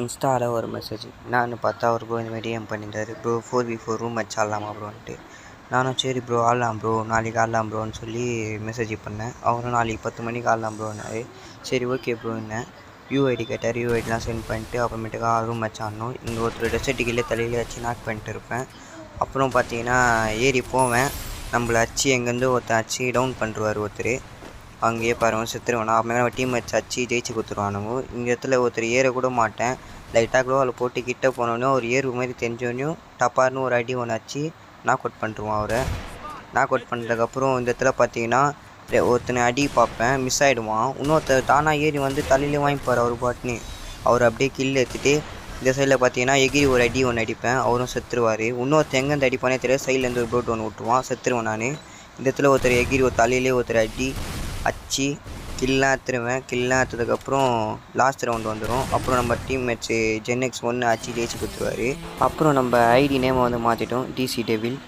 இன்ஸ்டாவில் ஒரு மெசேஜ் நான் பார்த்தா அவர் ப்ரோ இந்த மாதிரி டிஎம் பண்ணியிருந்தாரு. ப்ரோ 4v4 ரூம் மேட்ச் ஆடலாமா ப்ரோன்ட்டு. நானும் சரி ப்ரோ ஆடலாம் ப்ரோ, நாளைக்கு ஆடலாம் ப்ரோன்னு சொல்லி மெசேஜ் பண்ணேன். அவரும் நாளைக்கு 10 மணிக்கு ஆடலாம் ப்ரோன்னாரு. சரி ஓகே ப்ரோன்னேன். யூஐடி கேட்டார். யூஐடிலாம் சென்ட் பண்ணிட்டு அப்புறமேட்டுக்கா ரூம் மேட்ச் ஆடணும். இங்கே ஒருத்தர் டெசர்ட் கீழே தலையிலே வச்சு நாக் பண்ணிட்டு இருப்பேன். அப்புறம் பார்த்தீங்கன்னா ஏறி போவேன். நம்மளை அச்சு எங்கேருந்து ஒருத்தர் அச்சு டவுன் பண்ணுருவார் ஒருத்தர். அங்கேயே பாருங்கள் செத்துருவேன். அப்புறமே நம்ம டீம் மேட்ச் அச்சு ஜெயிச்சு கொடுத்துருவானுங்க. இந்த இடத்துல ஒருத்தர் ஏற கூட மாட்டேன். லைட்டாக கூட அதில் போட்டு கிட்டே போனோடனே ஒரு ஏறு மாதிரி தெரிஞ்சோடனையும் டப்பார்னு ஒரு அடி ஒன்று அச்சு நாக் அவுட் பண்ணிருவான் அவரை. நாக் அவுட் பண்ணுறதுக்கப்புறம் இந்த இடத்துல பார்த்தீங்கன்னா ஒருத்தனை அடி பார்ப்பேன், மிஸ் ஆகிடுவான். இன்னொருத்தர் தானாக ஏறி வந்து தலையிலே வாங்கிப்பார் அவர் பாட்டுன்னு. அவர் அப்படியே கில் எடுத்துகிட்டு இந்த சைடில் பார்த்தீங்கன்னா எகிரி ஒரு அடி ஒன்று அடிப்பேன், அவரும் செத்துருவார். இன்னொருத்தர் எங்கேருந்து அடிப்பானே தெரியாது, சைட்லேருந்து ஒரு ப்ளோட் ஒன்று விட்டுருவான், செத்துருவேன் நான். இந்த இடத்துல ஒருத்தர் எகிரி ஒரு தலையிலே ஒருத்தர் அடி அச்சு கில்லாம் எடுத்துருவேன். கில்லாம் எடுத்ததுக்கப்புறம் லாஸ்ட் ரவுண்டு வந்துடும். அப்புறம் நம்ம டீம் மேட்ச்சு ஜென்எக்ஸ் 1 அச்சு ஜெயிச்சு கொடுத்துருவாரு. அப்புறம் நம்ம ஐடி நேமை வந்து மாற்றிட்டோம், டிசி டெவில்.